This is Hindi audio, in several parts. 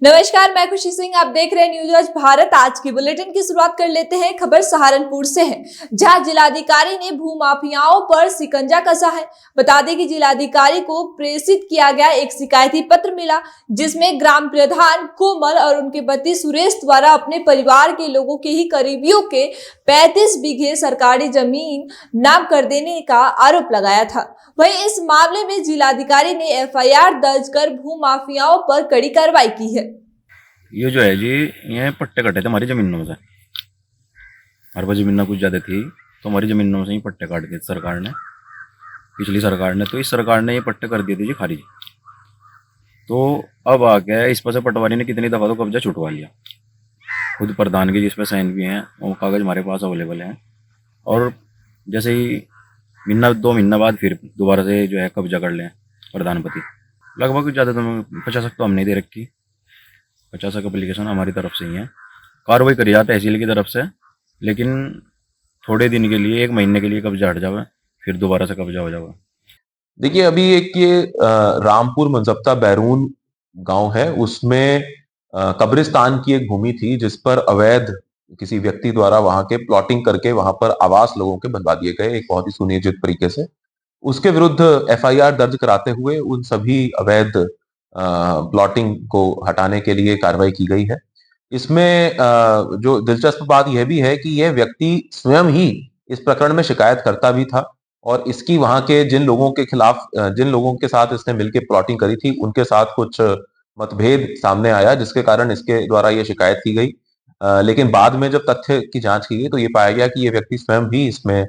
नमस्कार, मैं खुशी सिंह। आप देख रहे हैं न्यूज आज भारत। आज की बुलेटिन की शुरुआत कर लेते हैं। खबर सहारनपुर से है, जहां जिलाधिकारी ने भूमाफियाओं पर शिकंजा कसा है। बता दें कि जिलाधिकारी को प्रेषित किया गया एक शिकायती पत्र मिला, जिसमें ग्राम प्रधान कोमल और उनके पति सुरेश द्वारा अपने परिवार के लोगों के ही करीबियों के 35 बीघे सरकारी जमीन नाम कर देने का आरोप लगाया था। वहीं इस मामले में जिलाधिकारी ने एफआईआर दर्ज कर भूमाफियाओं पर कड़ी कार्रवाई की है। ये जो है जी, ये पट्टे कटे थे हमारी जमीनों से। हमारे पास जमीन कुछ ज़्यादा थी तो हमारी जमीनों से ही पट्टे काट दिए सरकार ने, पिछली सरकार ने। तो इस सरकार ने ये पट्टे कर दिए थे जी खारिज। तो अब आ गया इस पर से पटवारी ने कितनी दफ़ा तो कब्जा छुटवा लिया, खुद प्रधान की जिस पर साइन भी हैं, वो कागज़ हमारे पास अवेलेबल हैं। और जैसे ही दो महीना बाद फिर दोबारा से जो है कब्जा कर लें प्रधानपति। लगभग ज़्यादा तो 50 तो हमने दे रखी, 50 एप्लीकेशन हमारी तरफ से ही है। कार्रवाई करी जाए तहसील की तरफ से, लेकिन थोड़े दिन के लिए, 1 महीने के लिए कब्जा हट जावे, फिर दोबारा से कब्जा हो जावे। देखिए, अभी एक ये रामपुर मंजप्ता बैरून गांव है, उसमें कब्रिस्तान की एक भूमि थी जिस पर अवैध किसी व्यक्ति द्वारा वहां के प्लॉटिंग करके वहां पर आवास लोगों के बनवा दिए गए एक बहुत ही सुनियोजित तरीके से। उसके विरुद्ध एफआईआर दर्ज कराते हुए उन सभी अवैध प्लॉटिंग को हटाने के लिए कार्रवाई की गई है। इसमें जो दिलचस्प बात यह भी है कि यह व्यक्ति स्वयं ही इस प्रकरण में शिकायतकर्ता भी था और इसकी वहां के जिन लोगों के खिलाफ, जिन लोगों के साथ इसने मिलकर प्लॉटिंग करी थी, उनके साथ कुछ मतभेद सामने आया, जिसके कारण इसके द्वारा ये शिकायत की गई। लेकिन बाद में जब तथ्य की जांच की गई तो ये पाया गया कि ये व्यक्ति स्वयं भी इसमें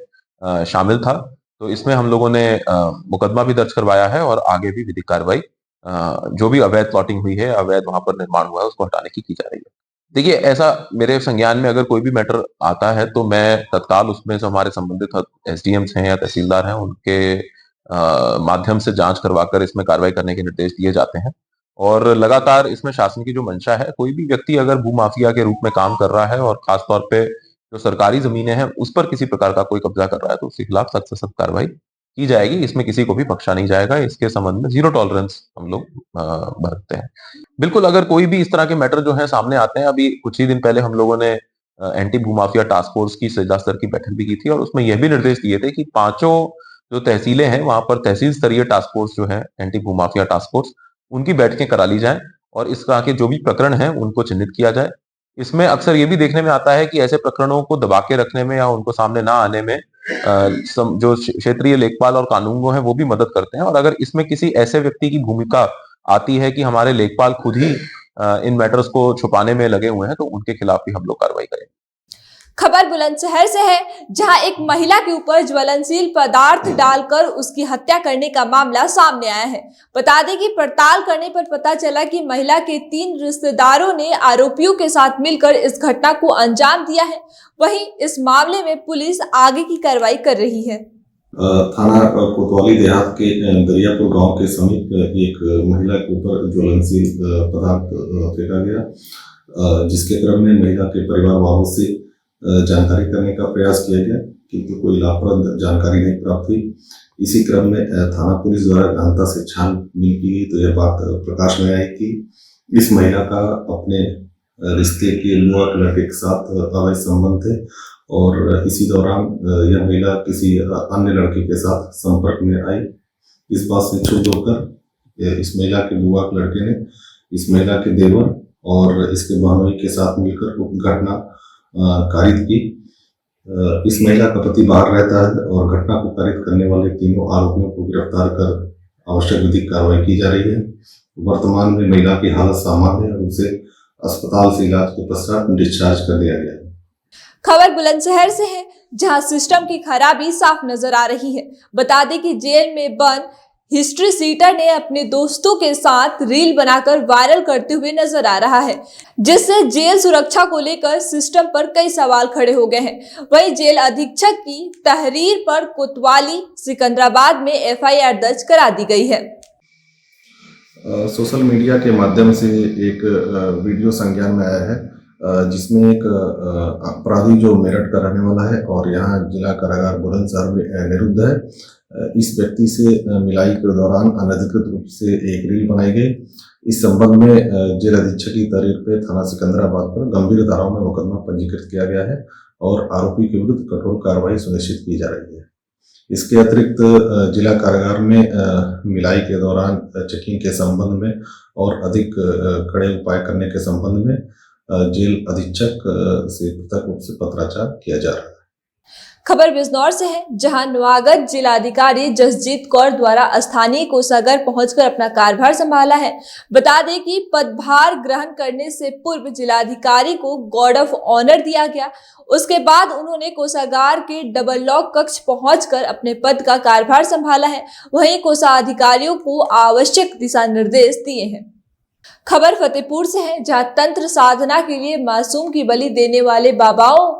शामिल था। तो इसमें हम लोगों ने मुकदमा भी दर्ज करवाया है और आगे भी विधिक कार्रवाई, जो भी अवैध प्लॉटिंग हुई है, अवैध वहां पर निर्माण हुआ है, उसको हटाने की जा रही है। देखिए, ऐसा मेरे संज्ञान में अगर कोई भी मैटर आता है तो मैं तत्काल उसमें जो हमारे संबंधित एसडीएम्स हैं या तहसीलदार हैं, उनके माध्यम से जांच करवाकर इसमें कार्रवाई करने के निर्देश दिए जाते हैं। और लगातार इसमें शासन की जो मंशा है, कोई भी व्यक्ति अगर भूमाफिया के रूप में काम कर रहा है और खासतौर पे जो सरकारी जमीनें हैं उस पर किसी प्रकार का कोई कब्जा कर रहा है, तो उसके खिलाफ सख्त से सख्त कार्रवाई की जाएगी। इसमें किसी को भी बख्शा नहीं जाएगा। इसके संबंध में जीरो टॉलरेंस हम लोग बरतते हैं। बिल्कुल, अगर कोई भी इस तरह के मैटर जो है सामने आते हैं, अभी कुछ ही दिन पहले हम लोगों ने एंटी भूमाफिया टास्क फोर्स की जिला स्तर की बैठक भी की थी और उसमें यह भी निर्देश दिए थे कि 5 जो तहसीलें हैं वहां पर तहसील स्तरीय टास्क फोर्स जो है, एंटी भूमाफिया टास्क फोर्स, उनकी बैठकें करा ली जाएं और इस तरह के जो भी प्रकरण हैं उनको चिन्हित किया जाए। इसमें अक्सर ये भी देखने में आता है कि ऐसे प्रकरणों को दबा के रखने में या उनको सामने ना आने में जो क्षेत्रीय लेखपाल और कानूनगो हैं वो भी मदद करते हैं। और अगर इसमें किसी ऐसे व्यक्ति की भूमिका आती है कि हमारे लेखपाल खुद ही इन मैटर्स को छुपाने में लगे हुए हैं, तो उनके खिलाफ भी हम लोग कार्रवाई करेंगे। खबर बुलंदशहर से है, जहां एक महिला के ऊपर ज्वलनशील पदार्थ डालकर उसकी हत्या करने का मामला सामने आया है। बता दें कि पड़ताल करने पर पता चला कि महिला के 3 रिश्तेदारों ने आरोपियों के साथ मिलकर इस घटना को अंजाम दिया है। वहीं इस मामले में पुलिस आगे की कार्रवाई कर रही है। थाना कोतवाली देहात के दरियापुर गांव के समीप एक महिला के ऊपर ज्वलनशील पदार्थ फेंका गया, जिसके क्रम में महिला के परिवार वालों से जानकारी करने का प्रयास किया गया, किंतु कोई लाभप्रद जानकारी नहीं प्राप्त हुई। इसी क्रम में थाना पुलिस द्वारा गहनता से छानबीन की गई तो यह बात प्रकाश में आई कि इस महिला का अपने रिश्ते के युवा लड़के के साथ अवैध संबंध थे और इसी दौरान यह महिला किसी अन्य लड़के के साथ संपर्क में आई। इस बात से क्षुब्ध होकर इस महिला के बुआ के लड़के ने इस महिला के देवर और इसके बहनोई के साथ मिलकर घटना कारित की। इस महिला का पति बाहर रहता है और घटना को कारित करने वाले तीनों आरोपियों को गिरफ्तार कर आवश्यक विधिक कार्रवाई की जा रही है। वर्तमान में महिला की हालत सामान्य है और उसे अस्पताल से इलाज के पश्चात डिस्चार्ज कर दिया गया है। खबर बुलंदशहर से है, जहां सिस्टम की खराबी साफ नजर आ रही है। बता दें कि जेल में बंद हिस्ट्री सीटर ने अपने दोस्तों के साथ रील बनाकर वायरल करते हुए नजर आ रहा है, जिससे जेल सुरक्षा को लेकर सिस्टम पर कई सवाल खड़े हो गए हैं। वहीं जेल अधीक्षक की तहरीर पर कोतवाली सिकंदराबाद में एफआईआर दर्ज करा दी गई है। सोशल मीडिया के माध्यम से एक वीडियो संज्ञान में आया है, जिसमें एक अपराधी जो मेरठ का रहने वाला है और यहाँ जिला कारागार बुलंदशहर में निरुद्ध है, इस व्यक्ति से मिलाई के दौरान अनधिकृत रूप से एक रील बनाई गई, इस संबंध में जेल अधीक्षक की तहरीर पे थाना सिकंदराबाद पर गंभीर धाराओं में मुकदमा पंजीकृत किया गया है और आरोपी के विरुद्ध कठोर कार्रवाई सुनिश्चित की जा रही है। इसके अतिरिक्त जिला कारागार में मिलाई के दौरान चेकिंग के संबंध में और अधिक कड़े उपाय करने के संबंध में जेल अधीक्षक से पृथक रूप से पत्राचार किया जा रहा है। खबर बिजनौर से है, जहां नवागत जिलाधिकारी जसजीत कौर द्वारा स्थानीय कोषागार पहुंचकर अपना कार्यभार संभाला है। बता दें कि पदभार ग्रहण करने से पूर्व जिलाधिकारी को गार्ड ऑफ ऑनर दिया गया। उसके बाद उन्होंने कोषागार के डबल लॉक कक्ष पहुंचकर अपने पद का कार्यभार संभाला है। वहीं कोषाधिकारियों को आवश्यक दिशा निर्देश दिए हैं। खबर फतेहपुर से है, जहां तंत्र साधना के लिए मासूम की बलि देने वाले बाबाओं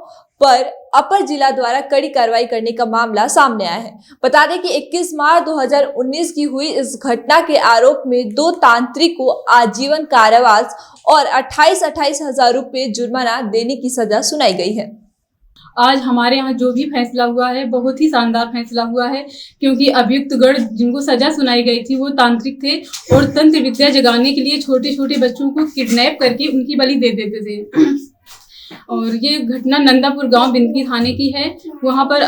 पर अपर जिला द्वारा कड़ी कार्रवाई करने का मामला सामने आया है। बता दें कि 21 मार्च 2019 की हुई इस घटना के आरोप में 2 तांत्रिक को आजीवन कारावास और 28 हजार रुपए जुर्माना देने की सजा सुनाई गई है। आज हमारे यहाँ जो भी फैसला हुआ है बहुत ही शानदार फैसला हुआ है, क्योंकि अभियुक्तगण जिनको सजा सुनाई गई थी वो तांत्रिक थे और तंत्र विद्या जगाने के लिए छोटे छोटे बच्चों को किडनैप करके उनकी बलि दे देते थे। और ये घटना नंदापुर गांव बिंदकी थाने की है। वहां पर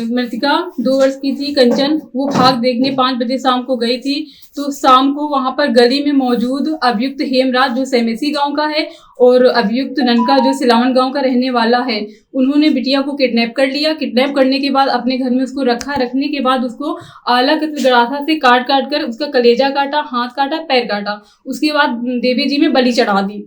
मृतिका 2 वर्ष की थी, कंचन, वो भाग देखने 5 बजे शाम को गई थी। तो शाम को वहां पर गली में मौजूद अभियुक्त हेमराज जो सेमेसी गांव का है और अभियुक्त ननका जो सिलावन गांव का रहने वाला है, उन्होंने बिटिया को किडनैप कर लिया। किडनैप करने के बाद अपने घर में उसको रखा। रखने के बाद उसको आला गड़ासा से काट कर उसका कलेजा काटा, हाथ काटा, पैर काटा। उसके बाद देवी जी में बलि चढ़ा दी।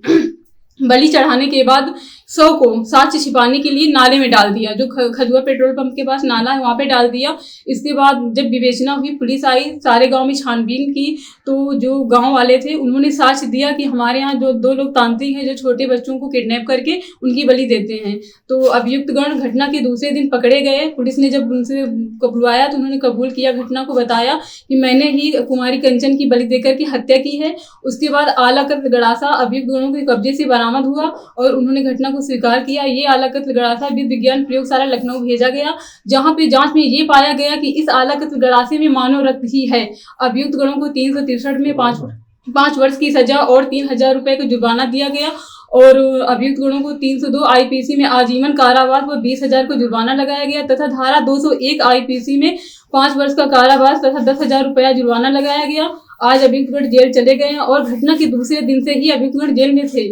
बलि चढ़ाने के बाद 100 को साक्ष्य छिपाने के लिए नाले में डाल दिया, जो खजुआ पेट्रोल पंप के पास नाला है वहां पे डाल दिया। इसके बाद जब विवेचना हुई, पुलिस आई, सारे गांव में छानबीन की, तो जो गांव वाले थे उन्होंने साक्ष्य दिया कि हमारे यहाँ जो 2 लोग तांत्रिक हैं जो छोटे बच्चों को किडनैप करके उनकी बलि देते हैं। तो अभियुक्तगण घटना के दूसरे दिन पकड़े गए। पुलिस ने जब उनसे कबुलवाया तो उन्होंने कबूल किया, घटना को बताया कि मैंने ही कुमारी कंचन की बलि देकर की हत्या की है। उसके बाद आला कत्ल गड़ासा अभियुक्तगणों के कब्जे से बरामद हुआ और उन्होंने घटना को स्वीकार किया। ये आला कत्ल गड़ासा विधि विज्ञान प्रयोगशाला लखनऊ भेजा गया, जहां पे जांच में ये पाया गया कि इस आला कत्ल गड़ासे में मानव रक्त ही है। अभियुक्त गणों को 363 में 5 वर्ष की सजा और 3000 रुपए का जुर्माना दिया गया और अभियुक्त गणों को 302 आईपीसी में आजीवन कारावास व 20,000 को जुर्माना लगाया गया तथा धारा 201 आईपीसी में 5 वर्ष का कारावास तथा 10,000 रुपया जुर्माना लगाया गया। आज अभियुक्तगण जेल चले गए हैं और घटना के दूसरे दिन से ही अभियुक्तगण जेल में थे।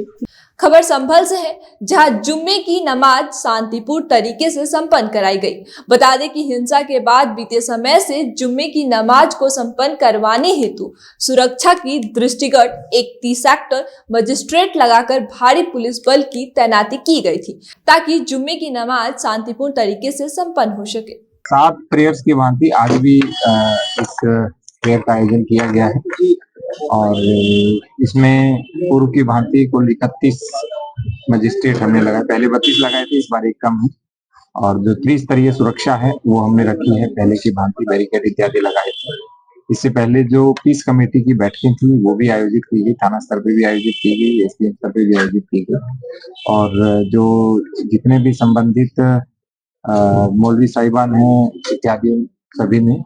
खबर संभल से है, जहां जुम्मे की नमाज शांतिपूर्ण तरीके से संपन्न कराई गई। बता दें कि हिंसा के बाद बीते समय से जुम्मे की नमाज को संपन्न करवाने हेतु सुरक्षा की दृष्टिगत 31 सेक्टर मजिस्ट्रेट लगाकर भारी पुलिस बल की तैनाती की गई थी, ताकि जुम्मे की नमाज शांतिपूर्ण तरीके से संपन्न हो सके। 7 प्रेयर्स की भांति आज भी इस प्रेयर का आयोजन किया गया है और इसमें पूर्व की भांति कुल 31 मजिस्ट्रेट हमने लगाए। पहले 32 लगाए थे, इस बार एक कम है। और जो त्रिस्तरीय सुरक्षा है वो हमने रखी है, पहले की भांति बैरिकेड इत्यादि लगाए थे। इससे पहले जो पीस कमेटी की बैठकें थी वो भी आयोजित की गई, थाना स्तर पे भी आयोजित की गई, एसडीएम स्तर पे भी आयोजित की गई। और जो जितने भी संबंधित मौलवी साहिबान हैं इत्यादि सभी ने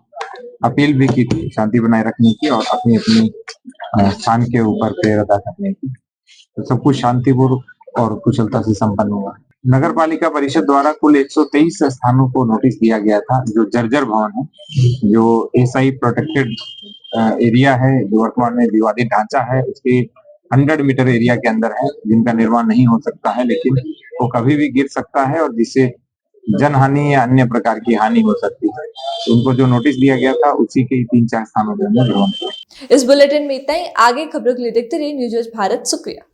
अपील भी की थी शांति बनाए रखने की और अपनी अपनी स्थान के ऊपर प्रेयर अदा करने की। तो सब कुछ शांतिपूर्ण और कुशलता से संपन्न हुआ। नगर पालिका परिषद द्वारा कुल 123 स्थानों को नोटिस दिया गया था। जो जर्जर भवन है, जो एसआई प्रोटेक्टेड एरिया है, जो वर्तमान में विवादित ढांचा है, उसके 100 मीटर एरिया के अंदर है, जिनका निर्माण नहीं हो सकता है, लेकिन वो कभी भी गिर सकता है और जिससे जनहानि या अन्य प्रकार की हानि हो सकती है। तो उनको जो नोटिस दिया गया था उसी के 3-4 स्थानों के अंदर ग्रहण किया। इस बुलेटिन में इतना ही। आगे खबरों के लिए देखते रहिए न्यूज़ भारत। शुक्रिया।